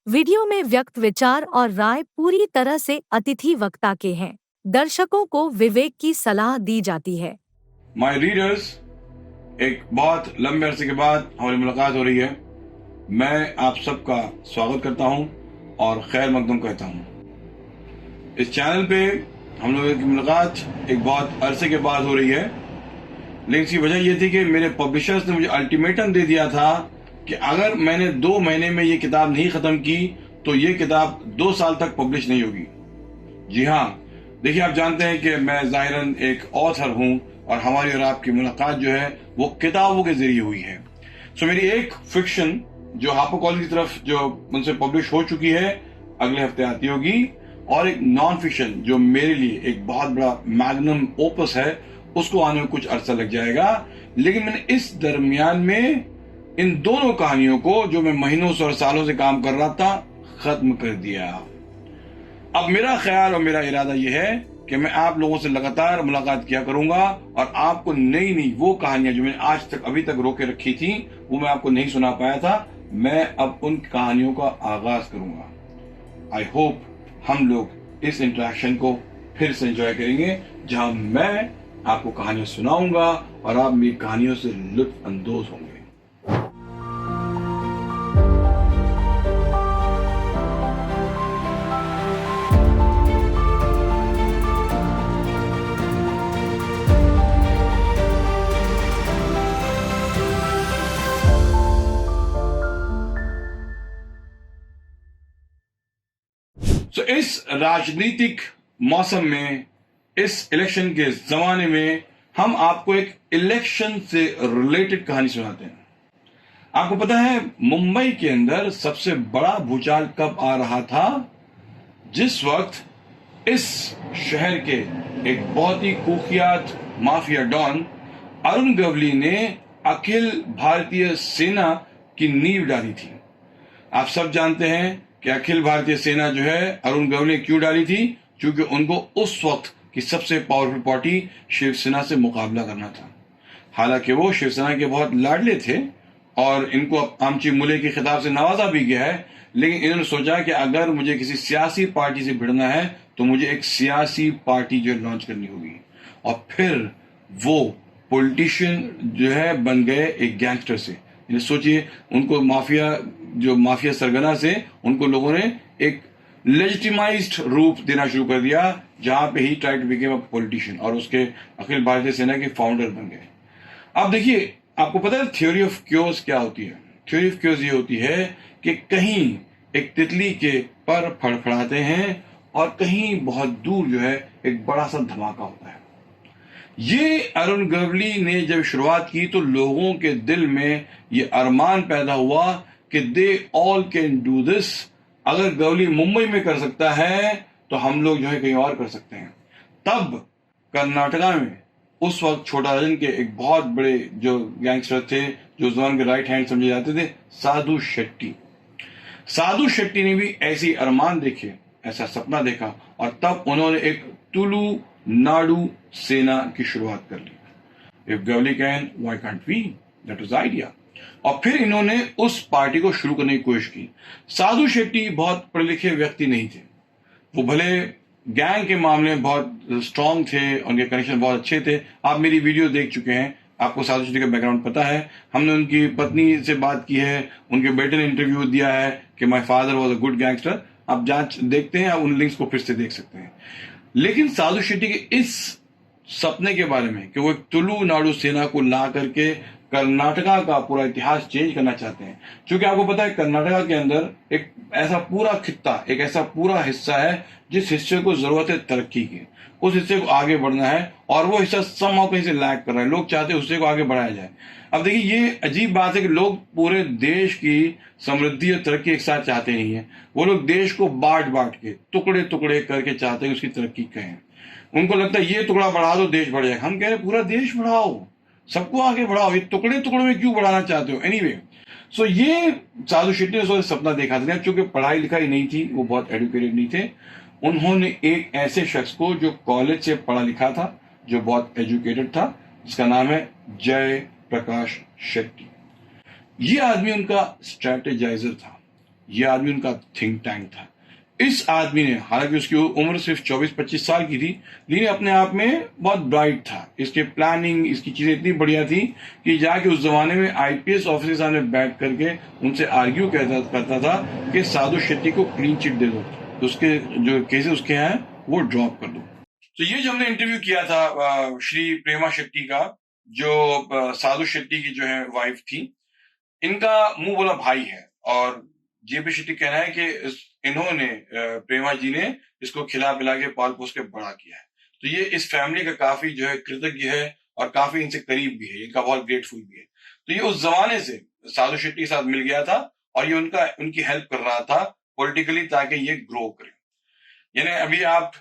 Video में व्यक्त विचार और राय पूरी तरह से अतिथि वक्ता के हैं। दर्शकों को विवेक की सलाह दी जाती है। माय रीडर्स, एक बहुत लंबे अरसे के बाद हमारी मुलाकात हो रही है। मैं आप सबका स्वागत करता हूं और खैर मकदम कहता हूं। इस चैनल पे हम लोगों की मुलाकात एक बहुत अरसे के बाद हो रही है, लेकिन इसकी वजह यह थी कि मेरे पब्लिशर्स ने मुझे अल्टीमेटम दे दिया था कि अगर मैंने 2 महीने में ये किताब नहीं खत्म की तो ये किताब 2 साल तक पब्लिश नहीं होगी। जी हाँ, देखिए, आप जानते हैं कि मैं जाहिरन एक ऑथर हूं और हमारी और आपकी मुलाकात जो है वो किताबों के जरिए हुई है। सो मेरी एक फिक्शन जो हार्पर कॉलेज की तरफ जो उनसे पब्लिश हो चुकी है अगले हफ्ते आती होगी, और एक नॉन फिक्शन जो मेरे लिए एक बहुत बड़ा मैग्नम ओपस है उसको आने में कुछ अरसा लग जाएगा। लेकिन मैंने इस दरमियान में इन दोनों कहानियों को जो मैं महीनों से और सालों से काम कर रहा था खत्म कर दिया। अब मेरा ख्याल और मेरा इरादा यह है कि मैं आप लोगों से लगातार मुलाकात किया करूंगा और आपको नई नई वो कहानियां जो मैंने आज तक अभी तक रोके रखी थी वो मैं आपको नहीं सुना पाया था, मैं अब उन कहानियों का आगाज करूंगा। आई होप हम लोग इस इंटरेक्शन को फिर से एंजॉय करेंगे, जहां मैं आपको कहानियां सुनाऊंगा और आप मेरी कहानियों से लुत्फ अंदोज होंगे। तो इस राजनीतिक मौसम में, इस इलेक्शन के जमाने में, हम आपको एक इलेक्शन से रिलेटेड कहानी सुनाते हैं। आपको पता है मुंबई के अंदर सबसे बड़ा भूचाल कब आ रहा था? जिस वक्त इस शहर के एक बहुत ही कुख्यात माफिया डॉन अरुण गवली ने अखिल भारतीय सेना की नींव डाली थी। आप सब जानते हैं कि अखिल भारतीय सेना जो है अरुण गवली ने क्यों डाली थी? क्योंकि उनको उस वक्त की सबसे पावरफुल पार्टी शिवसेना से मुकाबला करना था। हालांकि वो शिवसेना के बहुत लाडले थे और इनको आमची मुले के खिताब से नवाजा भी गया है, लेकिन इन्होंने सोचा कि अगर मुझे किसी सियासी पार्टी से भिड़ना है तो मुझे एक सियासी पार्टी जो लॉन्च करनी होगी। और फिर वो पॉलिटिशियन जो है बन गए एक गैंगस्टर से। सोचिए, उनको माफिया सरगना से उनको लोगों ने एक लेजिटिमाइज्ड रूप देना शुरू कर दिया, जहां पे ही try to became a politician, और उसके अखिल भारतीय सेना के फाउंडर बन गए। अब देखिए, आपको पता है थ्योरी ऑफ क्योस क्या होती है? थ्योरी ऑफ क्योस ये होती है कि कहीं एक तितली के पर फड़फड़ाते हैं और कहीं बहुत दूर जो है एक बड़ा सा धमाका होता है। ये अरुण गवली ने जब शुरुआत की तो लोगों के दिल में ये अरमान पैदा हुआ कि they all can do this. अगर गवली मुंबई में कर सकता है तो हम लोग जो है कहीं और कर सकते हैं। तब कर्नाटका में उस वक्त छोटा राजन के एक बहुत बड़े जो गैंगस्टर थे, जो जवान के राइट हैंड समझे जाते थे, साधु साधु शेट्टी ने भी ऐसी अरमान देखे, ऐसा सपना देखा, और तब उन्होंने एक तुलु नाडु सेना की शुरुआत कर ली। If Gawli can, why can't we? That was idea. और फिर इन्होंने उस पार्टी को शुरू करने की कोशिश की। साधु शेट्टी बहुत पढ़े लिखे व्यक्ति नहीं थे। वो भले गैंग के मामले में बहुत स्ट्रांग थे, उनके कनेक्शन बहुत अच्छे थे। आप मेरी वीडियो देख चुके हैं, आपको साधु शेट्टी का बैकग्राउंड पता है। हमने उनकी पत्नी से बात की है, उनके बेटे ने इंटरव्यू दिया है कि my father was a good gangster. आप जांच देखते हैं, आप उन लिंक्स को फिर से देख सकते हैं। लेकिन साधु शेट्टी के इस सपने के बारे में कि वो एक तुलु नाडु सेना को ला करके कर्नाटका का पूरा इतिहास चेंज करना चाहते हैं, क्योंकि आपको पता है कर्नाटका के अंदर एक ऐसा पूरा खित्ता, एक ऐसा पूरा हिस्सा है जिस हिस्से को जरूरत है तरक्की की, उस हिस्से को आगे बढ़ना है, और वो हिस्सा समहाउ कहीं से लैग कर रहा है। लोग चाहते हैं उस हिस्से को आगे बढ़ाया जाए। अब देखिए, ये अजीब बात है कि लोग पूरे देश की समृद्धि और तरक्की एक साथ चाहते नहीं है। वो लोग देश को बांट बांट के, टुकड़े टुकड़े करके चाहते हैं उसकी तरक्की करें। उनको लगता है ये टुकड़ा बढ़ा दो देश बढ़ जाएगा। हम कह रहे हैं पूरा देश बढ़ाओ, सबको आगे बढ़ाओ, ये टुकड़े टुकड़े में क्यों बढ़ाना चाहते हो? एनीवे, सो ये साधु शेट्टी ने सपना देखा था। चूंकि पढ़ाई लिखाई नहीं थी, वो बहुत एडुकेटेड नहीं थे, उन्होंने एक ऐसे शख्स को जो कॉलेज से पढ़ा लिखा था, जो बहुत एजुकेटेड था, जिसका नाम है जय प्रकाश शेट्टी। ये आदमी उनका स्ट्रैटेजाइजर था। ये आदमी उनका थिंक टैंक था। इस आदमी ने, हालांकि उसकी उम्र सिर्फ 24-25 साल की थी, लेकिन अपने आप में बहुत ब्राइट था। इसके प्लानिंग, इसकी चीजें इतनी बढ़िया थी कि जाके उस जमाने में आईपीएस ऑफिसर के सामने बैठ करके उनसे आर्ग्यू करता था कि साधु शेट्टी को क्लीन चिट दे दो, तो उसके जो केसेस उसके हैं वो ड्रॉप कर दो। तो ये जो हमने इंटरव्यू किया था श्री प्रेमा शेट्टी का, जो साधु शेट्टी की जो है वाइफ थी, इनका मुंह बोला भाई है। और जेपी शेट्टी कहना है कि इन्होंने, प्रेमा जी ने इसको खिला पिला के पाल पोस के बड़ा किया है। तो ये इस फैमिली का काफी जो है कृतज्ञ है और काफी इनसे करीब भी है, इनका बहुत ग्रेटफुल भी है। तो ये उस जमाने से साधु शेट्टी के साथ मिल गया था और ये उनकी हेल्प कर रहा था पॉलिटिकली, ताकि ये ग्रो करे। यानी अभी आप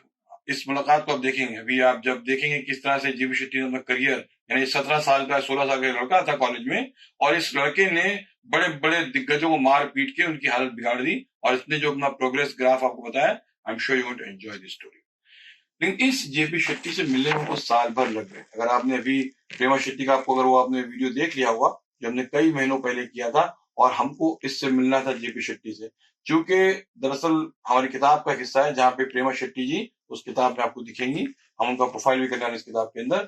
इस मुलाकात को आप देखेंगे, अभी आप जब देखेंगे किस तरह से जेपी शेट्टी ने अपना करियर, यानी 17 साल का 16 साल का लड़का था कॉलेज में, और इस लड़के ने बड़े बड़े दिग्गजों को मार पीट के उनकी हालत बिगाड़ दी, और इसने जो अपना प्रोग्रेस ग्राफ आपको बताया, I am sure you want to enjoy this story. लेकिन इस जेपी शेट्टी से मिलने में उनको साल भर लग गए। अगर आपने अभी प्रेमा शेट्टी का, आपको अगर वो आपने वीडियो देख लिया होगा जो हमने कई महीनों पहले किया था, और हमको इससे मिलना था जेपी शेट्टी से, क्योंकि दरअसल हमारी किताब का हिस्सा है जहाँ पे प्रेमा शेट्टी जी उस किताब में आपको दिखेंगी, हम उनका प्रोफाइल भी कर रहे हैं इस किताब के अंदर।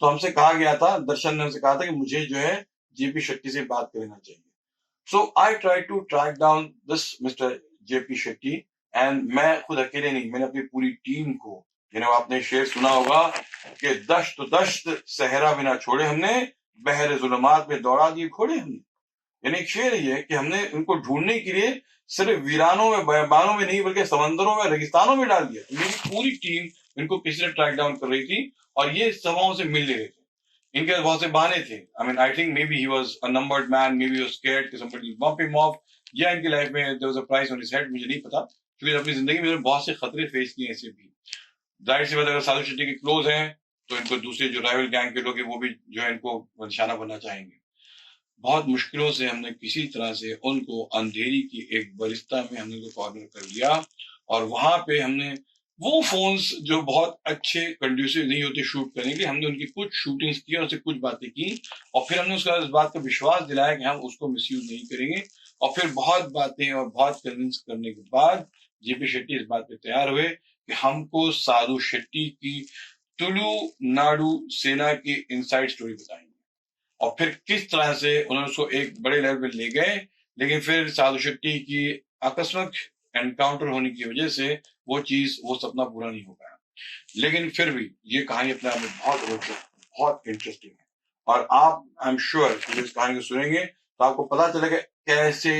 तो हमसे कहा गया था, दर्शन ने हमसे कहा था कि मुझे जो है जेपी शेट्टी से बात करना चाहिए। सो I try to track down this mister JP Shetty, and मैं खुद अकेले नहीं, मैंने अपनी पूरी टीम को, आपने शेर सुना होगा कि दश्त दश्त सहरा बिना छोड़े हमने, बहरे जुल्मात में दौड़ा दिए घोड़े हमने। यानी एक शेर ये है कि हमने उनको ढूंढने के लिए सिर्फ वीरानों में, बयाबानों में नहीं, बल्कि समंदरों में, रेगिस्तानों में डाल दिया। मेरी पूरी टीम इनको किसी ने ट्रैक डाउन कर रही थी और ये सभाओं से मिल रहे थे। इनके बहुत से बहाने थे। I mean I think may be he was a numbered man, may be he was scared कि somebody will bump him of, या इनकी लाइफ में there was a price on his head, मुझे नहीं पता, क्योंकि अपनी जिंदगी में बहुत से खतरे फेस किए ऐसे भी। जाहिर सी बात, अगर साधु शेट्टी के क्लोज हैं तो इनको दूसरे जो राइवल गैंग के लोग हैं वो भी जो है इनको निशाना बनना चाहेंगे। बहुत मुश्किलों से हमने किसी तरह से उनको अंधेरी की एक बरिस्ता में हमने उनको कॉर्नर कर लिया, और वहां पे हमने वो फोन्स जो बहुत अच्छे कंड्यूसिव नहीं होते शूट करने के, हमने उनकी कुछ शूटिंग्स की और उससे कुछ बातें की, और फिर हमने उसका इस बात का विश्वास दिलाया कि हम उसको मिसयूज नहीं करेंगे। और फिर बहुत बातें और बहुत कन्विंस करने के बाद जेपी शेट्टी इस बात पे तैयार हुए कि हमको साधु शेट्टी की तुलु नाडु सेना की इनसाइड स्टोरी बताएंगे, और फिर किस तरह से उन्होंने उसको एक बड़े लेवल पे ले गए। लेकिन फिर साधु शेट्टी की आकस्मिक एनकाउंटर होने की वजह से वो सपना पूरा नहीं हो पाया। लेकिन फिर भी ये कहानी अपने आप में बहुत रोचक, बहुत इंटरेस्टिंग है, और आप, आई एम श्योर, इस कहानी को सुनेंगे तो आपको पता चलेगा कैसे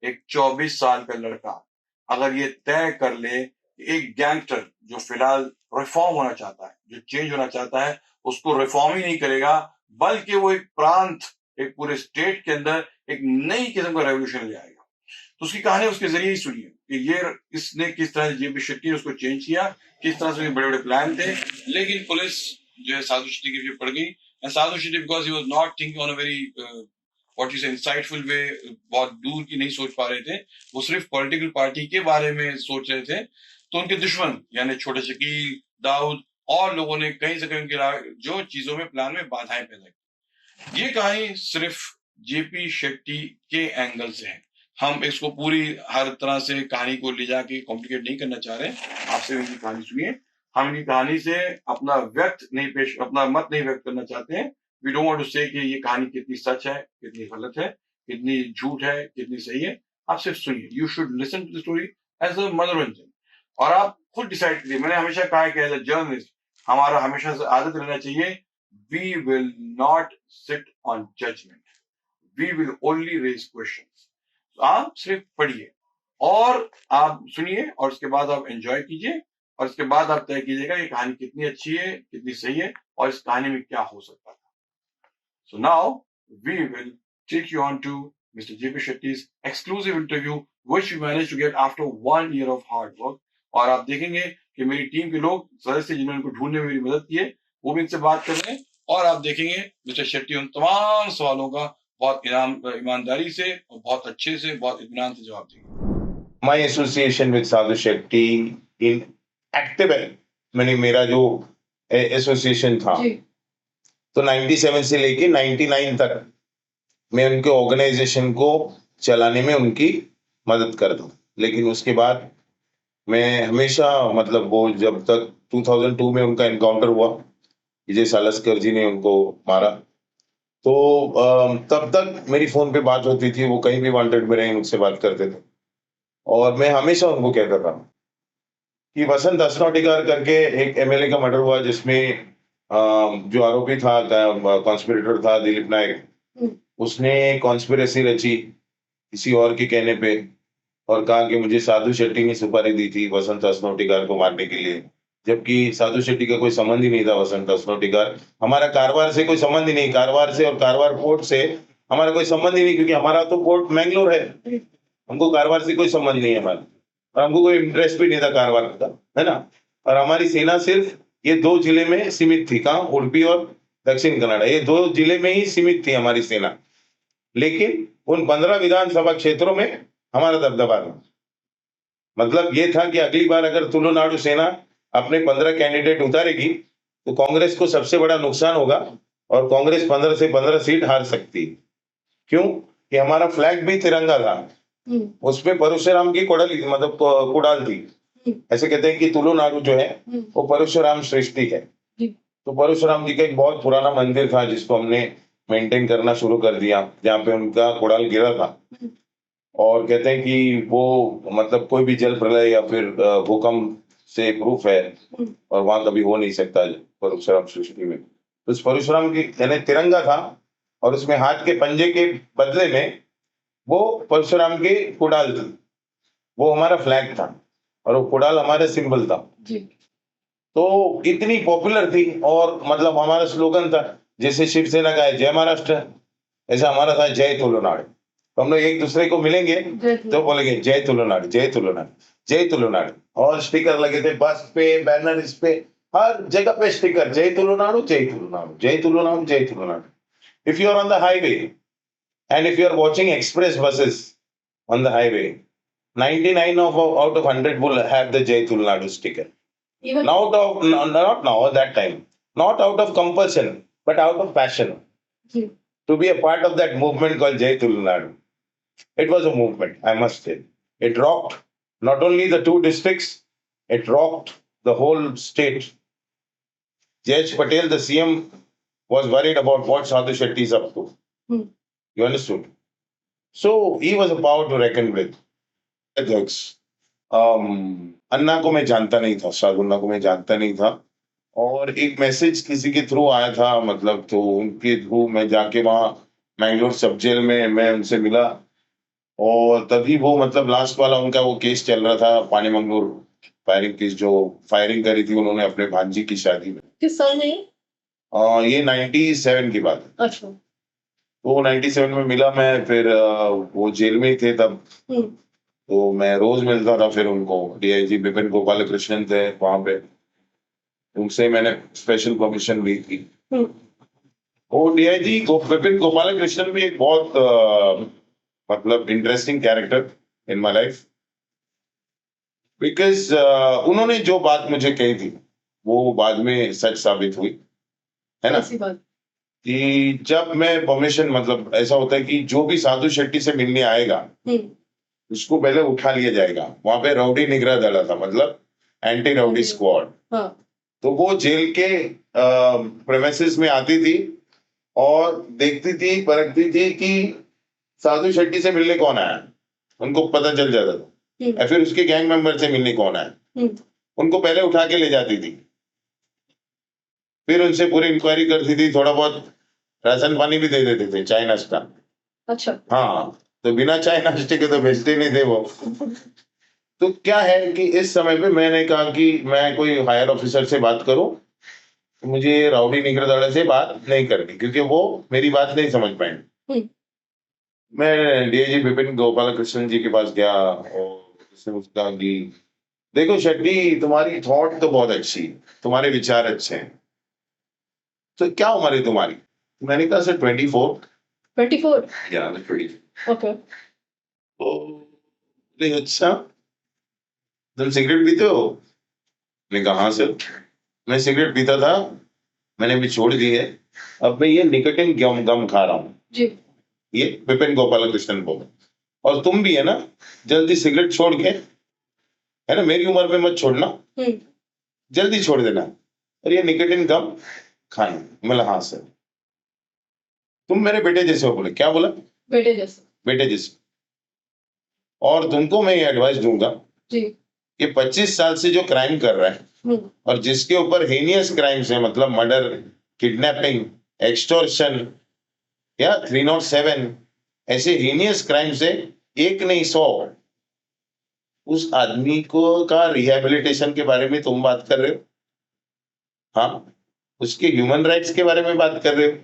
एक 24 साल का लड़का अगर ये तय कर ले कि एक गैंगस्टर जो फिलहाल रिफॉर्म होना चाहता है, जो चेंज होना चाहता है, उसको रिफॉर्म ही नहीं करेगा, बल्कि वो एक प्रांत, एक पूरे स्टेट के अंदर एक नई किस्म का रेवोल्यूशन ले आएगा। तो उसकी कहानी उसके जरिए ही सुनिए कि ये इसने किस तरह जेपी शेट्टी ने उसको चेंज किया, किस तरह से बड़े बड़े प्लान थे, लेकिन पुलिस जो है साधु शेट्टी के पीछे पड़ गई। And Sadhu Shetty, because he was not thinking on a very what you से इंसाइटफुल वे, बहुत दूर की नहीं सोच पा रहे थे, वो सिर्फ पॉलिटिकल पार्टी के बारे में सोच रहे थे। तो उनके दुश्मन यानी छोटे शकील, दाऊद और लोगों ने कहीं से कहीं उनकी जो चीजों में, प्लान में बाधाएं पैदा की। ये कहानी सिर्फ जेपी शेट्टी के एंगल से है। हम इसको पूरी हर तरह से कहानी को ले जाके कॉम्प्लिकेट नहीं करना चाह रहे, आपसे इनकी कहानी सुनिए। हम इनकी कहानी से अपना मत नहीं व्यक्त करना चाहते हैं। वी डोंट वांट टू से कि ये कहानी कितनी सच है, कितनी गलत है, कितनी झूठ है, कितनी सही है। आप सिर्फ सुनिए। You should listen to the story as a मनोरंजन, और आप खुद डिसाइड करिए। मैंने हमेशा कहा है कि एज अ जर्नलिस्ट हमारा हमेशा से आदत रहना चाहिए, we will not sit on judgement, we will only raise questions. आप सिर्फ पढ़िए और आप सुनिए, और उसके बाद आप एंजॉय कीजिए, और उसके बाद आप तय कीजिएगा ये कहानी कितनी अच्छी है, कितनी सही है, और इस कहानी में क्या हो सकता था। So now we will take you on to Mr. JP Shetty's exclusive interview, which we managed to get after 1 year of hard work. और आप देखेंगे कि मेरी टीम के लोग, सदस्य जिन्होंने इनको ढूंढने में मेरी मदद की है, वो भी इनसे बात कर रहे हैं, और आप देखेंगे मिस्टर शेट्टी उन तमाम सवालों का बहुत ईमानदारी से और बहुत अच्छे से, बहुत इत्मीनान से जवाब देंगे। My association with Sadhu Shetty in active है, मैंने मेरा जो एसोसिएशन था तो 97 से लेके 99 तक मैं उनके ऑर्गेनाइजेशन को चलाने में उनकी मदद कर दूं। लेकिन उसके बाद मैं हमेशा मतलब वो जब तक 2002 में उनका एनकाउंटर हुआ, विजय सालस्कर जी ने उनको मारा, तो तब तक मेरी फोन पे बात होती थी। वो कहीं भी वांटेड में रहे मुझसे बात करते थे, और मैं हमेशा उनको कहता था कि वसंत असनोटिकर करके एक एमएलए का मर्डर हुआ, जिसमें जो आरोपी था, कॉन्स्पिरेटर था दिलीप नायक, उसने कॉन्स्पिरेसी रची किसी और के कहने पे, और कहा कि मुझे साधु शेट्टी ने सुपारी दी थी वसंत असनोटिकर को मारने के लिए, जबकि साधु शेट्टी का कोई संबंध ही नहीं था। वसंत असनोटिकर, हमारा कारवार से कोई संबंध ही नहीं, कारवार से और कारवार पोर्ट से हमारा कोई संबंध ही नहीं, क्योंकि हमारा तो पोर्ट मैंगलोर है। हमको कारवार से कोई संबंध नहीं है हमारा, और हमको कोई इंटरेस्ट भी नहीं था कारवार का, है ना। और हमारी सेना सिर्फ ये 2 जिले में सीमित थी, कहाँ, उडुपी और दक्षिण कन्नड़, ये 2 जिले में ही सीमित थी हमारी सेना। लेकिन उन 15 विधानसभा क्षेत्रों में हमारा दबदबा था। मतलब ये था कि अगली बार अगर तुलुनाडु सेना अपने 15 कैंडिडेट उतारेगी तो कांग्रेस को सबसे बड़ा नुकसान होगा, और कांग्रेस 15 से 15 सीट हार सकती। क्यों? कि हमारा फ्लैग भी तिरंगा था, उसमें परशुराम की कोडल मतलब कुड़ाल थी। ऐसे कहते हैं कि तुलुनाडु जो है वो परशुराम सृष्टि है। तो परशुराम जी का एक बहुत पुराना मंदिर था, जिसको हमने मेंटेन करना शुरू कर दिया, जहाँ पे उनका कुड़ाल गिरा था। और कहते हैं कि वो मतलब कोई भी जल प्रलय या फिर भूकंप से प्रूफ है, और वहां कभी हो नहीं सकता परशुराम सृष्टि में। तो उस परशुराम की यानी तिरंगा था, और उसमें हाथ के पंजे के बदले में वो परशुराम की कुड़ाल थी, वो हमारा फ्लैग था, और वो कुड़ाल हमारा सिंबल था। तो इतनी पॉपुलर थी, और मतलब हमारा स्लोगन था, जैसे शिवसेना का है जय महाराष्ट्र, ऐसा हमारा था जय तुलुनाडु। तो हम लोग एक दूसरे को मिलेंगे तो बोलेंगे जय तुलुनाडु, जय तुलुनाडु, जय तुलुनाडु। और स्टिकर लगे थे बस पे, बैनर, इस पे, हर जगह पे स्टिकर, जय तुलुनाडु, जय तुलुनाडु, जय तुलुनाडु, जय Tulunadu. If you are on the highway and if you are watching express buses on the highway, 99 out of 100 will have the Jai Tulnadu sticker. Even Not not now, at that time, not out of compulsion, but out of passion to be a part of that movement called Jai Tulnadu. It was a movement, I must say. It rocked not only the 2 districts, it rocked the whole state. J.H. Patel, the CM, was worried about what Sadhu Shetty is up to. You understood? So he was a power to reckon with. Ethics. अन्ना को मैं जानता नहीं था, साधुन्ना को मैं जानता नहीं था, और एक मैसेज किसी के थ्रू आया था, मतलब तो उनके थ्रू मैं जाके वहाँ मैंगलोर सब जेल में मैं उनसे मिला, और तभी वो मतलब लास्ट वाला उनका वो केस चल रहा था, पानी मंगलूर फायरिंग केस, जो फायरिंग करी थी उन्होंने अपने भांजी की शादी में। किस साल में ये? ये 97 की बात है। अच्छा। तो 97 में मिला मैं, फिर वो जेल में ही थे तब, तो मैं रोज मिलता था फिर उनको। डीआईजी विपिन गोपाल कृष्णन थे वहां पे, उनसे मैंने स्पेशल परमिशन ली थी। वो डीआईजी विपिन गोपाल कृष्णन भी एक बहुत मतलब interesting character in my life, because उन्होंने जो बात मुझे कही थी वो बाद में सच साबित हुई, है ना। ऐसी बात। कि जब मैं परमिशन, मतलब ऐसा होता है कि जो भी साधु शेट्टी से मिलने आएगा उसको पहले उठा लिया जाएगा। वहां पे राउडी निग्रह दल था, मतलब एंटी राउडी स्क्वाड। तो वो जेल के प्रेमिसेस में आती थी और देखती थी, परखती थी कि साधु शेट्टी से मिलने कौन आया, उनको पता चल जाता था, या फिर उसके गैंग मेंबर से मिलने कौन आया, उनको पहले उठा के ले जाती थी, फिर उनसे पूरी इंक्वायरी करती थी, थोड़ा बहुत राशन पानी भी दे देते थे, चाय नाश्ता। अच्छा। हाँ, तो बिना चाय नाश्ते के तो भेजते नहीं थे वो। तो क्या है कि इस समय पे मैंने कहा कि मैं कोई हायर ऑफिसर से बात करूं, तो मुझे राउडी निग्रह से बात नहीं करनी, क्योंकि वो मेरी बात नहीं समझ पाएंगे। मैं डीआईजी विपिन गोपाल कृष्णन जी के पास गया और उसने मुझे कहा कि देखो शेट्टी, तुम्हारी थॉट तो बहुत अच्छी, तुम्हारे विचार अच्छे हैं, तो क्या उम्र है तुम्हारी? मैंने कहा सर 24। 24? या 24। ओके। तो अच्छा, तुम सिगरेट पीते हो? मैंने कहा हाँ सर, मैं सिगरेट पीता था, मैंने अभी छोड़ दी है, अब मैं ये निकोटिन गम खा रहा हूँ। जी। ये विपिन गोपाल कृष्णन बोल। और तुम भी है ना, जल्दी सिगरेट छोड़ के, है ना, मेरी उम्र में मत छोड़ना, हम्म जल्दी छोड़ देना, और ये निकोटीन कम खाना। मतलब हाँ सर, तुम मेरे बेटे जैसे हो। बोले क्या बोला? बेटे जैसे। बेटे जैसे। और तुमको मैं ये एडवाइस दूंगा जी। कि 25 साल से जो क्राइम कर रहा है हम्म और जिसके ऊपर हेनियस क्राइम्स है, मतलब मर्डर, किडनैपिंग, एक्सटॉर्शन या 307, ऐसे हेनियस क्राइम से एक नहीं 100, उस आदमी को का रिहैबिलिटेशन के बारे में तुम बात कर रहे हो? हाँ, उसके ह्यूमन राइट्स के बारे में बात कर रहे हो?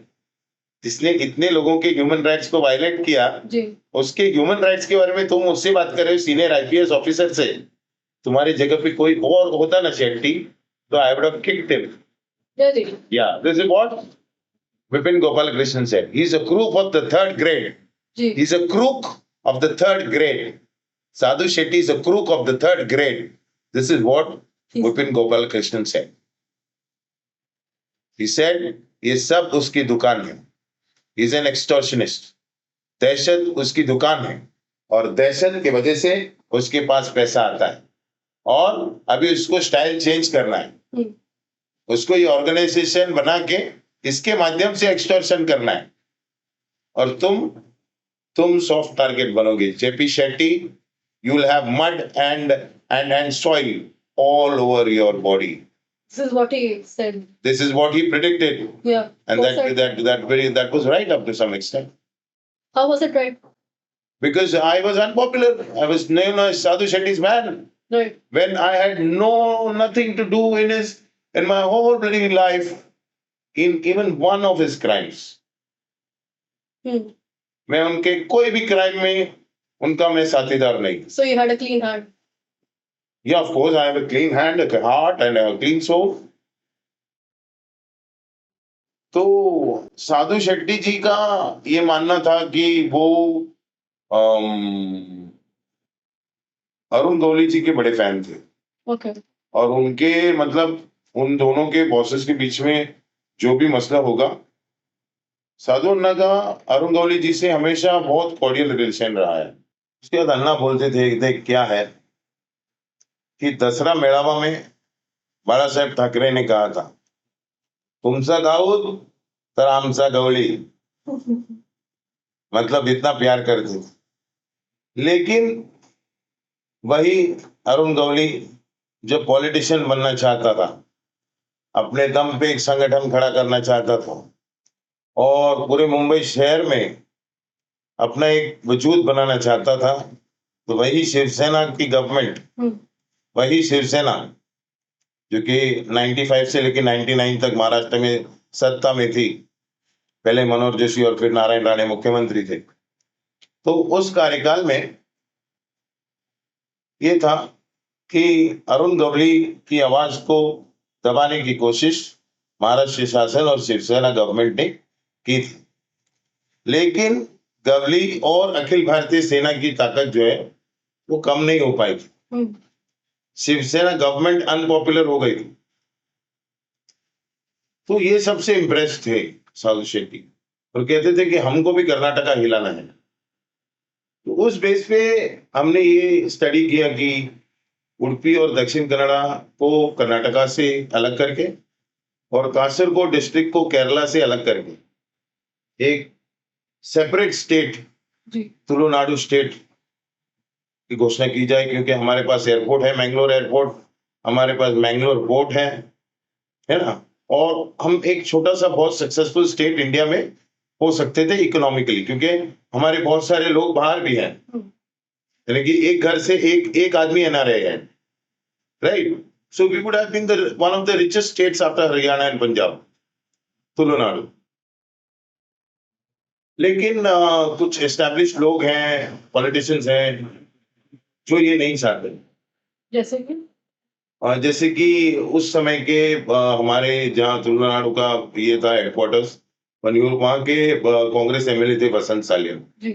जिसने इतने लोगों के ह्यूमन राइट्स को वायलेट किया, जी। उसके ह्यूमन राइट्स के बारे में तुम उससे बात कर रहे हो, सीनियर आईपीएस ऑफिसर से। तुम्हारी जगह पे कोई और होता ना शेट्टी, तो I would have kicked him. Yeah, जी। Yeah, this is what Vipin Gopal Krishnan said. He's a crook of the third grade. जी। He's a crook of the third grade. Sadhu Shetty is a crook of the third grade. This is what Vipin Gopal Krishnan said. He said, ये सब उसकी दुकान है. He's an extortionist. दहशत उसकी दुकान है, और दहशत की वजह से उसके पास पैसा आता है, और अभी उसको स्टाइल चेंज करना है. हम्म उसको ये ऑर्गेनाइजेशन बना के इसके माध्यम से एक्सटॉर्शन करना है, और तुम सॉफ्ट टारगेट बनोगे. JP Shetty, you will have mud and soil all over your body. This is what he said. This is what he predicted, Yeah. and Was it- that was right up to some extent, How was it right? because I was unpopular. I was known as Sadhu Shetty's man Right. when I had nothing to do in my whole bloody life in even one of his crimes. Hmm. मैं उनके कोई भी crime में उनका मैं साथीदार नहीं. So you had a clean hand. Yeah, of course, I have a clean hand, a heart, and a clean soul. तो साधु शेट्टी जी का ये मानना था कि वो अरुण गौली जी के बड़े फैन थे, Okay. और उनके मतलब उन दोनों के बॉसेस के बीच में जो भी मसला होगा, साधु अन्ना का अरुण गौली जी से हमेशा बहुत कॉर्डियल रिलेशन रहा है. उसके बाद अन्ना बोलते थे, देख क्या है कि दसरा मेळावा में बाळा साहेब ठाकरे ने कहा था, तुमचा गाऊत तर आमचा गवळी. मतलब इतना प्यार करते थे. लेकिन वही अरुण गवली जब पॉलिटिशियन बनना चाहता था, अपने दम पे एक संगठन खड़ा करना चाहता था, और पूरे मुंबई शहर में अपना एक वजूद बनाना चाहता था, तो वही शिवसेना की गवर्नमेंट, हम्म वही शिवसेना जो कि 95 से लेकर 99 तक महाराष्ट्र में सत्ता में थी, पहले मनोहर जोशी और फिर नारायण राणे मुख्यमंत्री थे, तो उस कार्यकाल में ये था कि अरुण गवली की आवाज को दबाने की कोशिश महाराष्ट्र शासन और शिवसेना गवर्नमेंट ने की थी. लेकिन गवली और अखिल भारतीय सेना की ताकत जो है वो कम नहीं हो पाई थी. हम्म शिवसेना गवर्नमेंट अनपॉपुलर हो गई थी. तो ये सबसे इम्प्रेस थे साधु शेट्टी, और कहते थे कि हमको भी कर्नाटका हिलाना है. तो उस बेस पे हमने ये स्टडी किया कि उडुपी और दक्षिण कन्नड़ा को कर्नाटका से अलग करके, और कासरगोड डिस्ट्रिक्ट को केरला से अलग करके एक सेपरेट स्टेट, जी। तुलुनाडु स्टेट की घोषणा की जाए, क्योंकि हमारे पास एयरपोर्ट है, मैंगलोर एयरपोर्ट, हमारे पास मैंगलोर पोर्ट है ना, और हम एक छोटा सा बहुत सक्सेसफुल स्टेट इंडिया में हो सकते थे इकोनॉमिकली, क्योंकि हमारे बहुत सारे लोग बाहर भी हैं, यानी कि एक घर से एक आदमी एनआरआई है, right. So we would have been one of the richest states after Haryana and Punjab, Tulunadu. लेकिन कुछ एस्टैब्लिश लोग हैं, पॉलिटिशियंस हैं, जो ये नहीं चाहते. जैसे कि जैसे कि उस समय के हमारे जहाँ तुलुनाडु का ये था हेडक्वार्टर्स पनियूर, वहाँ के कांग्रेस एमएलए थे वसंत सालियन. जी।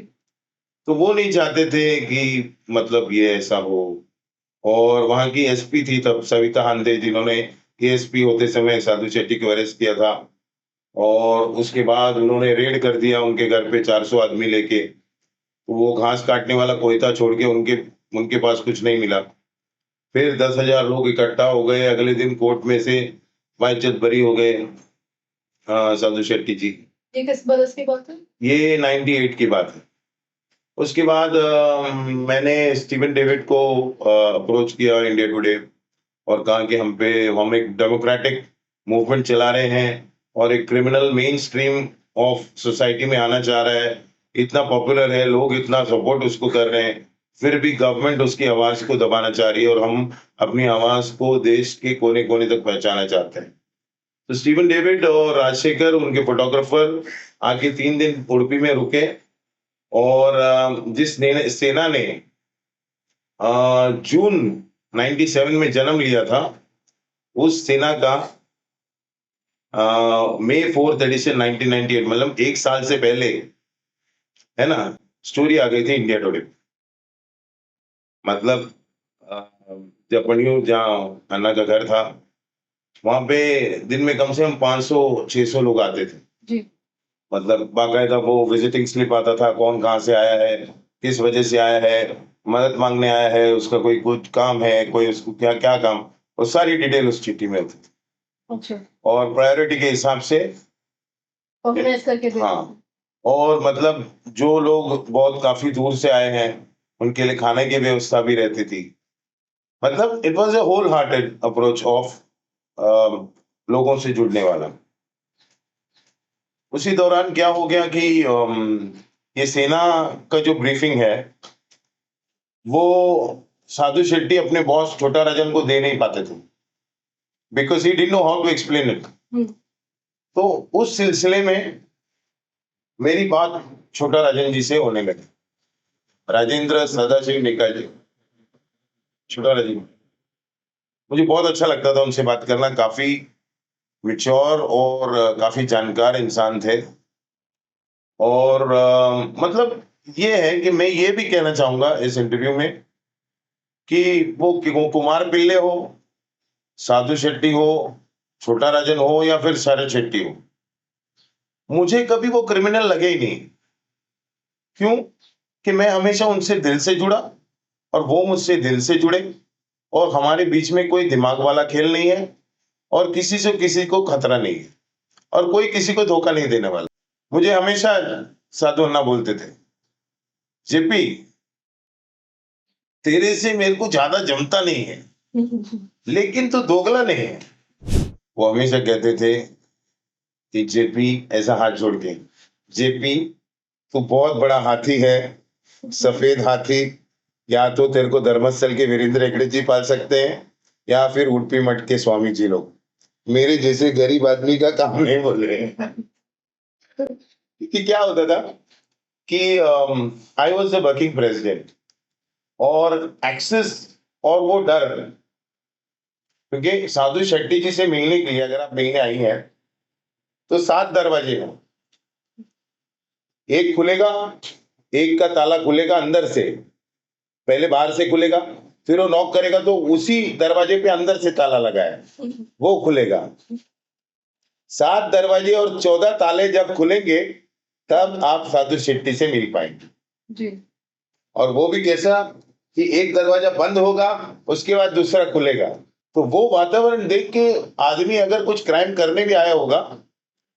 तो वो नहीं चाहते थे कि मतलब ये ऐसा हो. और वहाँ की एसपी थी तब सविता हांदे, जिन्होंने एएसपी होते समय साधु शेट्टी को अरेस्ट किया था, और उसके बाद उन्होंने रेड कर दिया उनके घर पे 400 आदमी लेके. वो घास काटने वाला कोयता छोड़ के उनके उनके पास कुछ नहीं मिला। फिर 10,000 लोग इकट्ठा हो गए, अगले दिन कोर्ट में से बाइज्जत बरी हो गए साधु शेट्टी जी। ये किस बरस की बात है? ये 98 की बात है। उसके बाद मैंने स्टीवन डेविड को अप्रोच किया इंडिया टुडे और कहा कि हम एक डेमोक्रेटिक मूवमेंट चला रहे हैं और एक criminal main stream of society में आना चाह रहा है, इतना पॉपुलर है, लोग इतना सपोर्ट उसको कर रहे हैं, फिर भी गवर्नमेंट उसकी आवाज को दबाना चाह रही है और हम अपनी आवाज को देश के कोने कोने तक पहुंचाना चाहते हैं। तो स्टीवन डेविड और राजशेखर उनके फोटोग्राफर आके 3 दिन उडुपी में रुके और जिस सेना ने जून 97 में जन्म लिया था, उस सेना का मई 4th एडिशन 1998 मतलब 1 साल से पहले है ना स्टोरी आ गई थी इंडिया टुडे। मतलब जपनियों जहाँ अन्ना का घर था वहां पे दिन में कम से कम 500-600 लोग आते थे। जी। मतलब बाकायदा वो विजिटिंग स्लिप आता था, कौन कहाँ से आया है, किस वजह से आया है, मदद मांगने आया है, उसका कोई कुछ काम है, कोई उसको क्या क्या काम, वो सारी डिटेल उस चिट्ठी में होती थी अच्छा। और प्रायोरिटी के हिसाब से ऑर्गेनाइज करके देते हाँ। हैं। और मतलब जो लोग बहुत काफी दूर से आए हैं उनके लिए खाने की व्यवस्था भी रहती थी। मतलब it was a whole hearted approach of लोगों से जुड़ने वाला। उसी दौरान क्या हो गया कि ये सेना का जो ब्रीफिंग है वो साधु शेट्टी अपने बॉस छोटा राजन को दे नहीं पाते थे because he didn't know how to explain it. हम्म। तो उस सिलसिले में मेरी बात छोटा राजन जी से होने लगी। राजेंद्र सदाशिव निकाय जी, छोटा राजन, मुझे बहुत अच्छा लगता था उनसे बात करना। काफी मैच्योर और काफी जानकार इंसान थे। और मतलब ये है कि मैं ये भी कहना चाहूंगा इस इंटरव्यू में कि वो कुमार पिल्ले हो, साधु शेट्टी हो, छोटा राजन हो या फिर शरद शेट्टी हो, मुझे कभी वो क्रिमिनल लगे ही नहीं। क्यों? कि मैं हमेशा उनसे दिल से जुड़ा और वो मुझसे दिल से जुड़े और हमारे बीच में कोई दिमाग वाला खेल नहीं है और किसी से किसी को खतरा नहीं है और कोई किसी को धोखा नहीं देने वाला। मुझे हमेशा साधु अन्ना बोलते थे, जेपी तेरे से मेरे को ज्यादा जमता नहीं है लेकिन तू दोगला नहीं है। वो हमेशा कहते थे कि जेपी, ऐसा हाथ जोड़ के, जेपी तू बहुत बड़ा हाथी है, सफेद हाथी। या तो तेरे को धर्मस्थल के वीरेंद्र हेगड़े जी पाल सकते हैं या फिर उडुपी मठ के स्वामी जी लोग, मेरे जैसे गरीब आदमी का काम नहीं बोल रहे हैं। कि क्या होता था कि I was the working president और एक्सेस और वो डर, क्योंकि साधु शेट्टी जी से मिलने के लिए अगर आप मिलने आई हैं तो 7 दरवाजे हैं। एक खुलेगा, एक का ताला खुलेगा अंदर से, पहले बाहर से खुलेगा, फिर वो नॉक करेगा तो उसी दरवाजे पे अंदर से ताला लगा है वो खुलेगा। 7 दरवाजे और 14 ताले जब खुलेंगे तब आप साधु शेट्टी से मिल पाएंगे जी। और वो भी कैसा कि एक दरवाजा बंद होगा उसके बाद दूसरा खुलेगा। तो वो वातावरण देख के आदमी अगर कुछ क्राइम करने भी आया होगा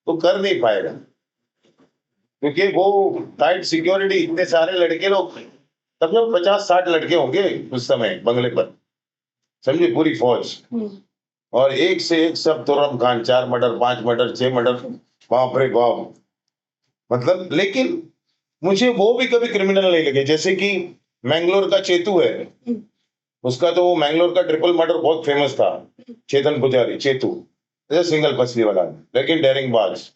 तो कर नहीं पाएगा, क्योंकि वो टाइट सिक्योरिटी, इतने सारे लड़के लोग, तब 50-60 लड़के होंगे उस समय बंगले पर, समझे, पूरी फौज। और एक से एक सब तुरम खान, 4 मर्डर, 5 मर्डर, 6 मर्डर, बाप रे बाप। मतलब लेकिन मुझे वो भी कभी क्रिमिनल नहीं लगे। जैसे कि मैंगलोर का चेतू है, उसका तो मैंगलोर का ट्रिपल मर्डर बहुत फेमस था, चेतन पुजारी, चेतू, सिंगल पसली वाला लेकिन डेयरिंग बाज।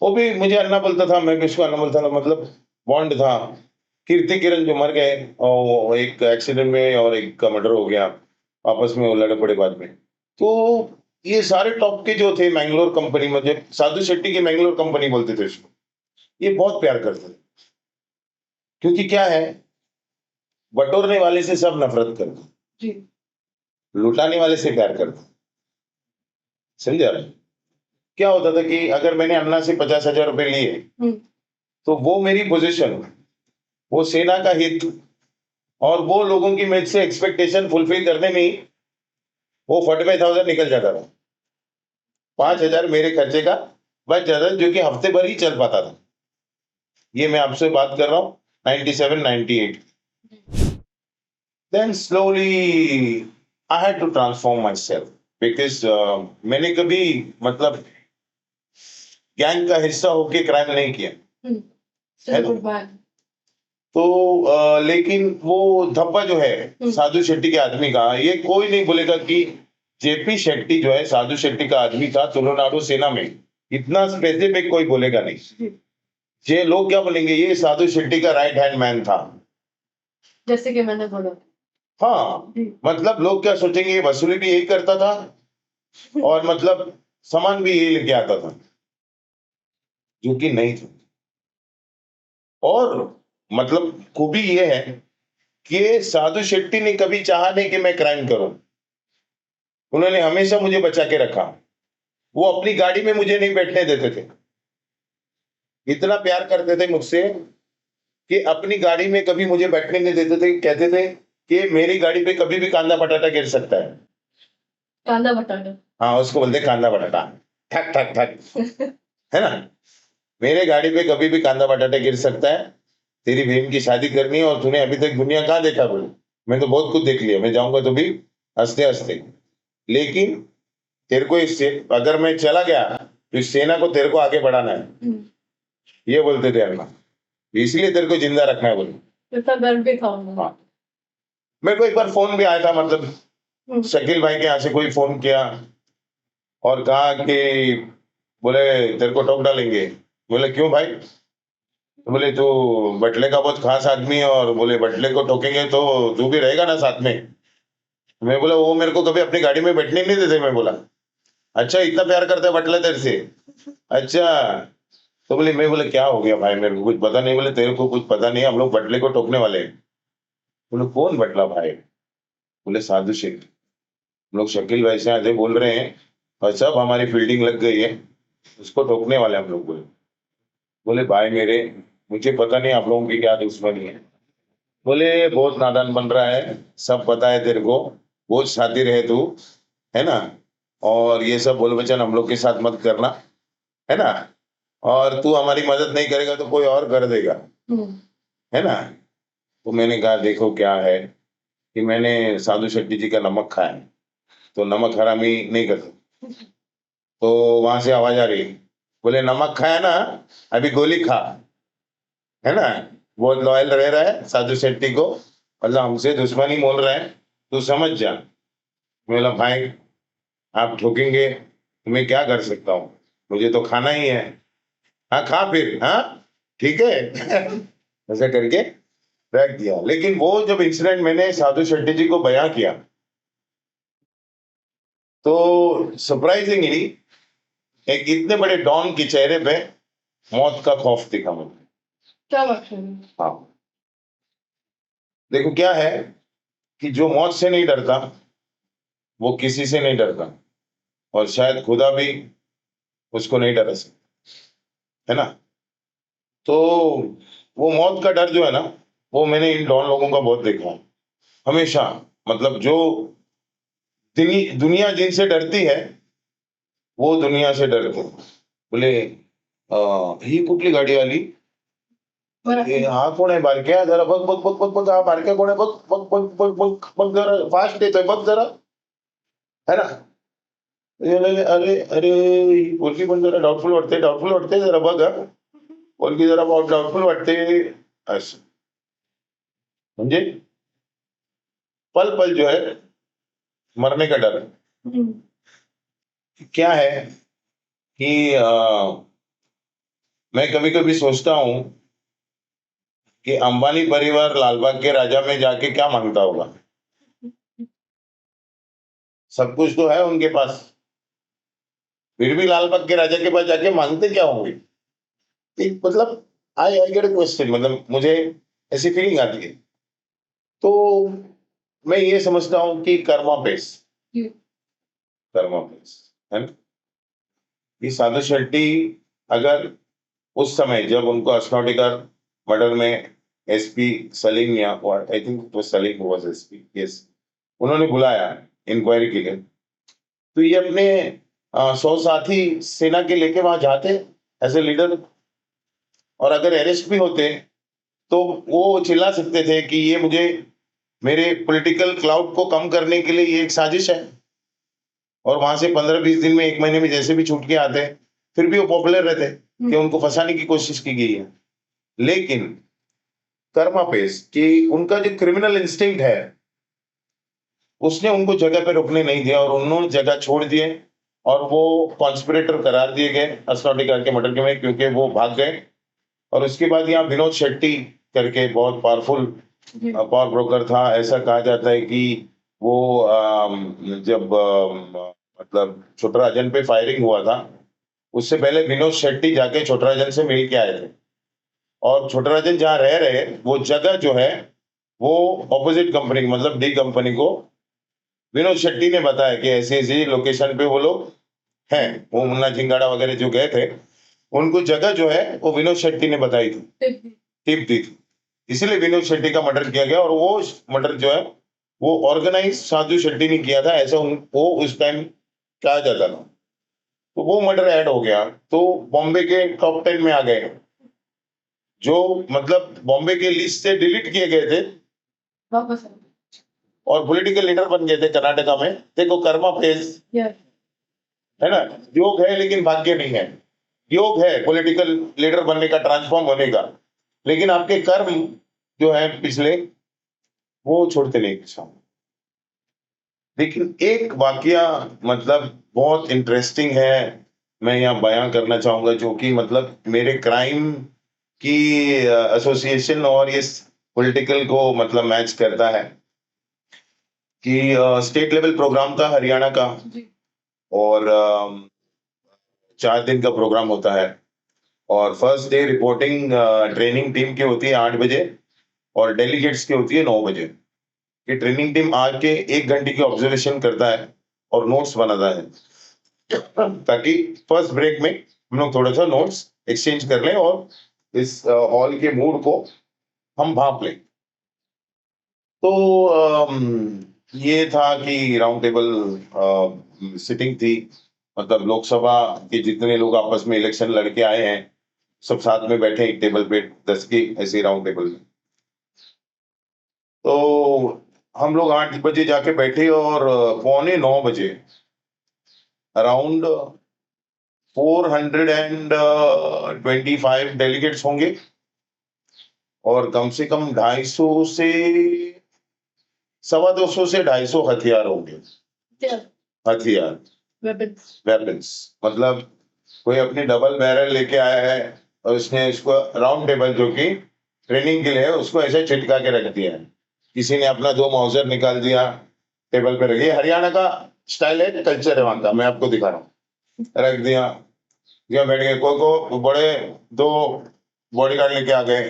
वो भी मुझे अन्ना बोलता था, मैं भी उसको अन्ना बोलता था, मतलब बॉन्ड था। कीर्ति किरण जो मर गए और एक एक्सीडेंट में और एक का मर्डर हो गया, आपस में वो लड़े पड़े बाद में। तो ये सारे टॉप के जो थे मैंगलोर कंपनी में, जो साधु शेट्टी की मैंगलोर कंपनी बोलते थे उसको, ये बहुत प्यार करते थे। क्योंकि क्या है, बटोरने वाले से सब नफरत करते, जी। लुटाने वाले से प्यार करते, समझे आप? क्या होता था कि अगर मैंने अन्ना से 50,000 रुपए लिए तो वो मेरी पोजीशन, वो सेना का हित और वो लोगों की मेरे से एक्सपेक्टेशन फुलफिल करने में ही वो 45,000 निकल जाता था। 5,000 मेरे खर्चे का बच जाता था, जो कि हफ्ते भर ही चल पाता था। ये मैं आपसे बात कर रहा हूँ 97, 98। Then slowly I had to transform myself because मैंने कभी मतलब गैंग का हिस्सा होके क्राइम नहीं किया। Still good man. तो लेकिन वो धब्बा जो है साधु शेट्टी के आदमी का, ये कोई नहीं बोलेगा कि जेपी शेट्टी जो है साधु शेट्टी का आदमी था तुलनाडु सेना में। इतना स्पेसिफिक कोई बोलेगा नहीं। ये लोग क्या बोलेंगे, ये साधु शेट्टी का राइट हैंड मैन था। जैसे कि मैंने बोला। हाँ, मतलब लोग क्या सोचेंगे, वसूली भी यही करता था और मतलब सामान भी यही लेके आता था, जो कि नहीं था। और मतलब खूबी ये है कि साधु शेट्टी ने कभी चाहा नहीं कि मैं क्राइम करूं। उन्होंने हमेशा मुझे बचा के रखा। वो अपनी गाड़ी में मुझे नहीं बैठने देते थे। इतना प्यार करते थे मुझसे कि अपनी गाड़ी में कभी मुझे बैठने नहीं देते थे। कहते थे कि मेरी गाड़ी पे कभी भी कांदा बटाटा गिर सकता है। कांदा बटाटा। हाँ, उसको बोलते कांदा बटाटा, ठक ठक ठक, है ना। मेरे गाड़ी पे कभी भी कांदा बटाटा गिर सकता है। तेरी बहन की शादी करनी है और तूने अभी तक दुनिया कहाँ देखा बोले। मैं तो बहुत कुछ देख लिया, मैं जाऊंगा तो भी हंसते हंसते। लेकिन तेरे को अगर मैं चला गया तो इस सेना को तेरे को आगे बढ़ाना है, ये बोलते थे अल्लाह, इसलिए तेरे को जिंदा रखना है बोले। इतना गर्व भी था उन्हें। हाँ, मेरे को एक बार फोन भी आया था, मतलब शकील भाई के यहाँ से कोई फोन किया और कहा कि बोले तेरे को ठोक डालेंगे। बोले क्यों भाई? तो बोले तू बटले का बहुत खास आदमी है और बोले बटले को ठोकेंगे तो तू भी रहेगा ना साथ में। मैं बोला वो मेरे को कभी अपनी गाड़ी में बैठने नहीं देते। मैं बोला अच्छा, इतना प्यार करता है बटला तेरे से? अच्छा। तो बोले, मैं बोले क्या हो गया भाई, मेरे को कुछ पता नहीं। बोले तेरे को कुछ पता नहीं, हम लोग बटले को ठोकने वाले हैं। बोले कौन बटला भाई? बोले साधु शेख। हम लोग शकील भाई से आते बोल रहे हैं और सब हमारी फील्डिंग लग गई है, उसको ठोकने वाले हम लोग। बोले बोले भाई मेरे, मुझे पता नहीं आप लोगों की क्या दुश्मनी है। बोले बहुत नादान बन रहा है, सब पता है तेरे को, बहुत शातिर है तू, है ना। और ये सब बोल बचन हम लोग के साथ मत करना, है ना। और तू हमारी मदद नहीं करेगा तो कोई और कर देगा, है ना। तो मैंने कहा देखो क्या है कि मैंने साधु शेट्टी जी का नमक खाया है, तो नमक हरामी नहीं कर सकता। तो वहां से आवाज आ रही, बोले नमक खाया ना, अभी गोली खा, है ना। बहुत लॉयल रह रहा है साधु शेट्टी को, मतलब हमसे दुश्मनी मोल रहा है, तू समझ जा। मैं बोला भाई आप ठोकेंगे तो मैं क्या कर सकता हूँ, मुझे तो खाना ही है। हाँ खा फिर, हाँ ठीक है। ऐसा करके रख दिया। लेकिन वो जब इंसिडेंट मैंने साधु शेट्टी जी को बयां किया तो सरप्राइजिंगली एक इतने बड़े डॉन के चेहरे पे मौत का खौफ दिखा मुझे। क्या बात है? हाँ, देखो क्या है कि जो मौत से नहीं डरता वो किसी से नहीं डरता, और शायद खुदा भी उसको नहीं डरा सकता, है ना। तो वो मौत का डर जो है ना, वो मैंने इन डॉन लोगों का बहुत देखा है हमेशा। मतलब जो दुनिया जिनसे डरती है वो दुनिया से डरते। बोले ही कुठली गाडी आली? हा कोण आहे बारक्या? जरा बघ बघ बघ बघ बघ, हा बारक्या कोण आहे? बघ बघ बघ बघ बघ बघ, जरा फास्ट येतोय बघ जरा, है ना। अरे अरे अरे, ही पोरगी पण जरा डाऊटफुल वाटते, डाऊटफुल वाटते, जरा बघ हा, पोरगी जरा डाऊटफुल वाटते। असं म्हणजे पल पल जो है मरने का डर। क्या है कि मैं कभी कभी सोचता हूं कि अंबानी परिवार लालबाग के राजा में जाके क्या मांगता होगा। सब कुछ तो है उनके पास, फिर भी लालबाग के राजा के पास जाके मांगते क्या होंगे। मतलब आई गेट क्वेश्चन, मतलब मुझे ऐसी फीलिंग आती है। तो मैं ये समझता हूं कि कर्मा पेस, कर्मा पेस, है ना। ये साधु शेट्टी अगर उस समय जब उनको अस्नोटिकर मर्डर में एसपी सलीम, या आई थिंक वो सलीम वाज एसपी, यस, उन्होंने बुलाया इंक्वायरी के लिए। तो ये अपने 100 साथी सेना के लेके वहां जाते एज ए लीडर, और अगर अरेस्ट भी होते तो वो चिल्ला सकते थे कि ये मुझे मेरे पॉलिटिकल क्लाउड को कम करने के लिए ये एक साजिश है, और वहां से 15-20 दिन में, 1 महीने में जैसे भी छूट के आते, फिर भी वो पॉपुलर रहते कि उनको फंसाने की कोशिश की गई है। लेकिन कर्मा पेश कि उनका जो क्रिमिनल इंस्टिंक्ट है उसने उनको जगह पे रुकने नहीं दिया, और उन्होंने जगह छोड़ दिए, और वो कॉन्स्पिरेटर करार दिए गए अस्नोटिका के मर्डर के में, क्योंकि वो भाग गए। और उसके बाद यहाँ विनोद शेट्टी करके बहुत पावरफुल जी पावर ब्रोकर था। ऐसा कहा जाता है कि वो जब मतलब छोटराजन पे फायरिंग हुआ था, उससे पहले विनोद शेट्टी जाके छोटराजन से मिल के आए थे, और छोटराजन जहाँ रह रहे वो जगह जो है वो ऑपोजिट कंपनी, मतलब डी कंपनी को विनोद शेट्टी ने बताया कि ऐसी ऐसी लोकेशन पे वो लोग हैं। वो मुन्ना झिंगाड़ा वगैरह जो गए थे, उनको जगह जो है वो विनोद शेट्टी ने बताई थी, टिप दी थी। इसीलिए विनोद शेट्टी का मर्डर किया गया, और वो मर्डर जो है वो ऑर्गेनाइज साधु शेट्टी ने किया था, ऐसा वो उस टाइम कहा जाता था। तो वो मर्डर ऐड हो गया, तो बॉम्बे के टॉप 10 में आ गए, जो मतलब बॉम्बे के लिस्ट से डिलीट किए गए थे वापस और पॉलिटिकल लीडर बन गए थे कर्नाटका में। देखो कर्मा फेज यस है ना, योग है लेकिन भाग्य नहीं है। योग है पॉलिटिकल लीडर बनने का, ट्रांसफॉर्म होने का, लेकिन आपके कर्म जो है पिछले वो छोड़ते नहीं पीछा। लेकिन एक वाकया मतलब बहुत इंटरेस्टिंग है, मैं यहाँ बयां करना चाहूंगा, जो कि मतलब मेरे क्राइम की एसोसिएशन और ये पॉलिटिकल को मतलब मैच करता है। कि स्टेट लेवल प्रोग्राम था हरियाणा का, जी और 4 दिन का प्रोग्राम होता है, और first day reporting training team की होती है 8 बजे, और डेलीगेट्स की होती है 9 बजे। कि ट्रेनिंग टीम आके 1 घंटे की ऑब्जर्वेशन करता है और नोट्स बनाता है, ताकि फर्स्ट ब्रेक में हम लोग थोड़ा सा नोट्स एक्सचेंज कर लें और इस हॉल के मूड को हम भाप लें। तो ये था कि राउंड टेबल सिटिंग थी, मतलब लोकसभा के जितने लोग आपस में इलेक्शन लड़के आए हैं सब साथ में बैठे एक टेबल पे, 10 की ऐसे राउंड टेबल में। तो हम लोग 8 बजे जाके बैठे, और 8:45 अराउंड 425 डेलीगेट्स होंगे, और कम से कम 250 से 250 से 250 हथियार होंगे। हथियार, वेपन्स वेपन्स, मतलब कोई अपनी डबल बैरल लेके आया है और उसने इसको राउंड टेबल जो कि ट्रेनिंग के लिए है उसको ऐसे छिटका के रख दिया है। किसी ने अपना 2 माउजर निकाल दिया, टेबल पे रखिए, हरियाणा का स्टाइल है, कल्चर है वहां का, मैं आपको दिखा रहा हूँ। रख दिया, या बैठ गए, को बड़े 2 बॉडीगार्ड लेके आ गए,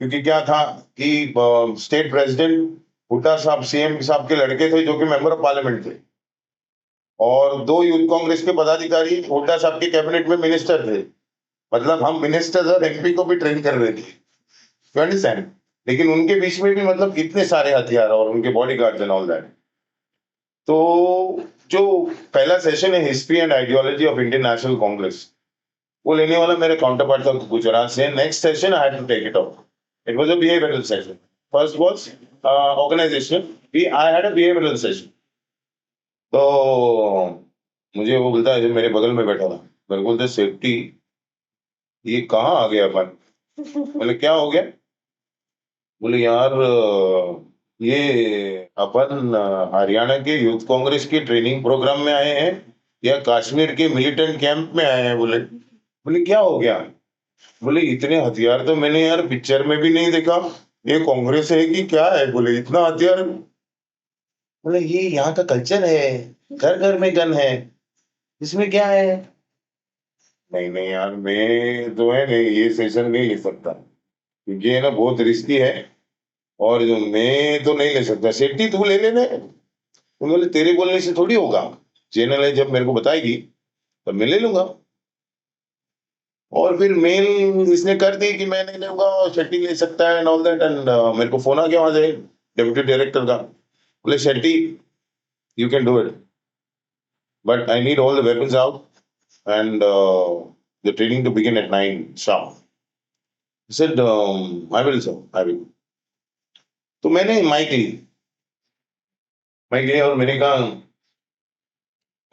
क्योंकि क्या था कि स्टेट प्रेसिडेंट हुड्डा साहब, सीएम साहब के लड़के थे जो कि मेंबर ऑफ पार्लियामेंट थे, और 2 यूथ कांग्रेस के पदाधिकारी हुड्डा साहब के कैबिनेट में मिनिस्टर थे। मतलब हम मिनिस्टर और एमपी को भी ट्रेन कर रहे थे, यू अंडरस्टैंड। लेकिन उनके बीच में भी मतलब इतने सारे हथियार और उनके बॉडीगार्ड्स एंड ऑल दैट। तो जो पहला सेशन है history and ideology of Indian National Congress, वो लेने वाला मेरे काउंटरपार्ट था गुजरात से। Next session I had to take it off, it was a behavioural session. First was organisation, we I had a behavioural session. तो मुझे वो बोलता है, जो मेरे बगल में बैठा था, मेरे को बोलता है, सेफ्टी ये कहाँ आ गया अपन? बोले क्या हो गया? बोले यार ये अपन हरियाणा के यूथ कांग्रेस के ट्रेनिंग प्रोग्राम में आए हैं या कश्मीर के मिलिटेंट कैंप में आए हैं? बोले बोले क्या हो गया? बोले इतने हथियार तो मैंने यार पिक्चर में भी नहीं देखा, ये कांग्रेस है कि क्या है? बोले इतना हथियार। बोले ये यहाँ का कल्चर है, घर घर में गन है, इसमें क्या है? नहीं नहीं यार, मैं जो है नहीं, ये सेशन नहीं ले सकता, क्योंकि ये ना बहुत रिस्की है, और जो मैं तो नहीं ले सकता। सेफ्टी तू ले लेना। उन्होंने तेरे बोलने से थोड़ी होगा, चैनल है, जब मेरे को बताएगी तब मैं ले लूंगा। और फिर मेल इसने कर दी कि मैं नहीं लूंगा, शेट्टी ले सकता है एंड ऑल दैट। एंड मेरे को फोन आ गया वहां से डेप्यूटी डायरेक्टर का, बोले Shetty you can do it, but I need all the weapons out and the training to begin at 9 sharp. I said, I will, sir, I will. तो मैंने mic ली और मैंने कहा,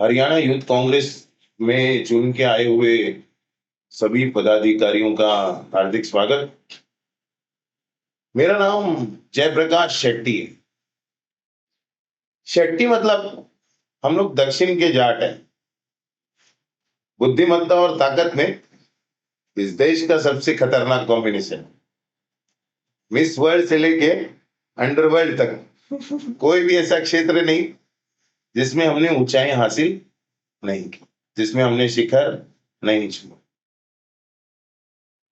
हरियाणा यूथ कांग्रेस में चुन के आए हुए सभी पदाधिकारियों का हार्दिक स्वागत। मेरा नाम जयप्रकाश शेट्टी है। शेट्टी मतलब हम लोग दक्षिण के जाट हैं। बुद्धिमत्ता और ताकत में इस देश का सबसे खतरनाक कॉम्बिनेशन। मिस वर्ल्ड से लेके अंडरवर्ल्ड तक कोई भी ऐसा क्षेत्र नहीं जिसमें हमने ऊंचाई हासिल नहीं की, जिसमें हमने शिखर नहीं छुआ।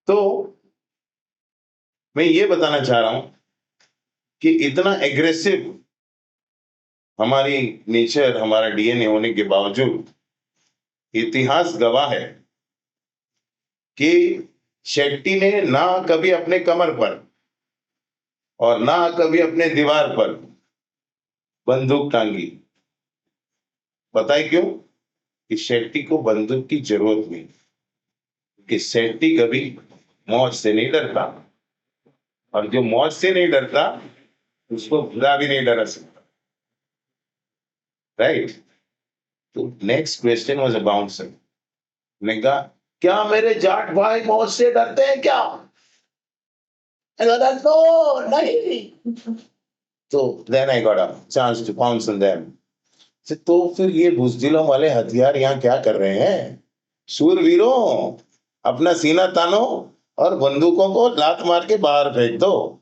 तो मैं ये बताना चाह रहा हूं कि इतना एग्रेसिव हमारी नेचर, हमारा डीएनए होने के बावजूद इतिहास गवाह है कि शेट्टी ने ना कभी अपने कमर पर और ना कभी अपने दीवार पर बंदूक टांगी। बताए क्यों? कि शेट्टी को बंदूक की जरूरत नहीं, कि शेट्टी कभी मौत से नहीं डरता, और जो मौत से नहीं डरता उसको खुदा भी नहीं डरा सकता। राइट? तो next question was about sir. मैंने कहा, क्या मेरे जाट भाई मौत से डरते हैं क्या? नो, नहीं। तो then I got a chance to pounce on them. तो फिर ये बुज़दिलों वाले हथियार यहाँ क्या कर रहे हैं? शूरवीरों, अपना सीना तानो और बंदूकों को लात मार के बाहर फेंक दो,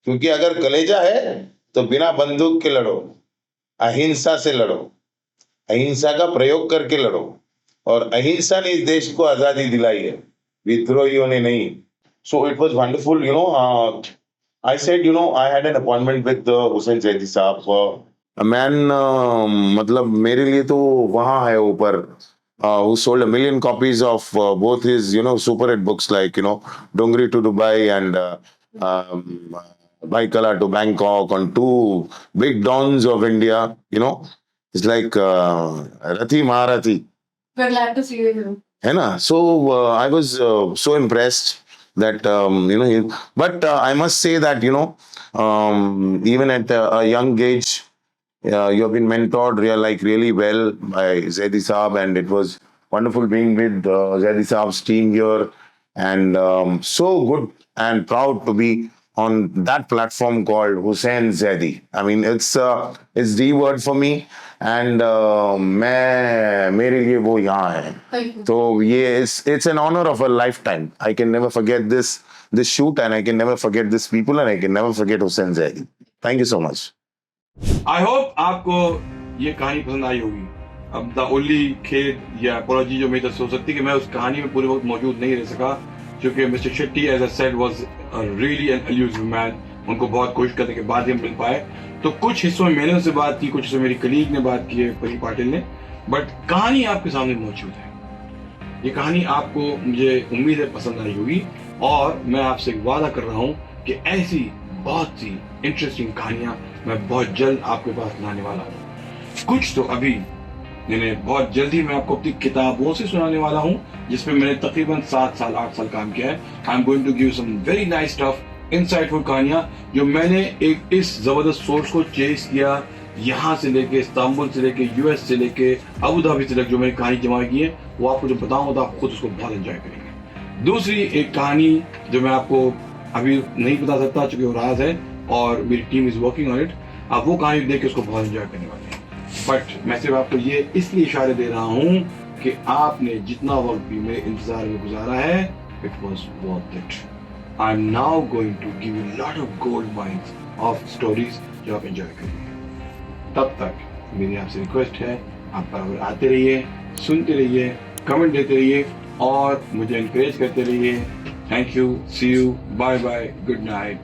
क्योंकि अगर कलेजा है तो बिना बंदूक के लड़ो, अहिंसा से लड़ो, अहिंसा का प्रयोग करके लड़ो, और अहिंसा ने इस देश को आजादी दिलाई है, विद्रोहियों ने नहीं। So it was wonderful, you know. I said, you know, I had an appointment with Hussain Zaidi साहब, a man, मतलब मेरे लिए तो वहाँ है ऊपर, who sold 1 million copies of both his, you know, super hit books like, you know, Dongri to Dubai and Baikala to Bangkok, on 2 big dons of India, you know. It's like Rathi Maharathi. We're glad to see you here. है ना? So I was so impressed that you know, but I must say that, you know, even at a young age, you have been mentored really well by Zaidi Saab, and it was wonderful being with Zaidi Saab's team here, and so good and proud to be on that platform called Hussain Zaidi. I mean, it's the word for me, and मेरे लिए वो यहाँ है। Thank you. So yes, it's an honor of a lifetime. I can never forget this shoot, and I can never forget this people, and I can never forget Hussain Zaidi. Thank you so much. I hope आपको ये कहानी पसंद आई होगी। अब the only खेद या apology जो मेरी तरफ से हो सकती है कि मैं उस कहानी में पूरे वक्त मौजूद नहीं रह सका, क्योंकि mister Shetty as I said was really an elusive man. उनको बहुत कोशिश करने के बाद ही हम मिल पाए। तो कुछ हिस्सों में मैंने उनसे बात की, कुछ हिस्सों में मेरी कलीग ने बात की है, परी पाटिल ने, बट कहानी आपके सामने मौजूद है। ये कहानी आपको, मुझे उम्मीद है, पसंद आई होगी, और मैं आपसे वादा कर रहा हूँ कि ऐसी बहुत सी इंटरेस्टिंग कहानियां मैं बहुत जल्द आपके पास लाने वाला हूँ। कुछ तो अभी बहुत जल्दी मैं आपको अपनी किताबों से सुनाने वाला हूँ, जिसमें मैंने तकरीबन 7 साल 8 साल काम किया है। I am going to give some very nice stuff, insightful कहानियां जो मैंने एक इस जबरदस्त सोर्स को चेस किया, यहाँ से लेके इस्तांबुल से लेके यूएस से लेके अबू धाबी से लेके जो मैंने कहानी जमा की है, वो आपको जो बताऊंगा तो आप खुद उसको बहुत एंजॉय करेंगे। दूसरी एक कहानी जो मैं आपको अभी नहीं बता सकता, चूंकि वो राज है और मेरी team is working on it, आप वो कहानी देख के उसको बहुत एंजॉय करने वाले हैं। बट मैं सिर्फ आपको ये इसलिए इशारे दे रहा हूँ कि आपने जितना वक्त भी मेरे इंतजार में गुजारा है, it was worth it. I am now going to give you lot of gold mines of stories जो आप एंजॉय करेंगे। तब तक मेरी आपसे रिक्वेस्ट है, आप बराबर आते रहिए, सुनते रहिए, कमेंट देते रहिए और मुझे एनकरेज करते रहिए। Thank you, see you, bye bye, good night.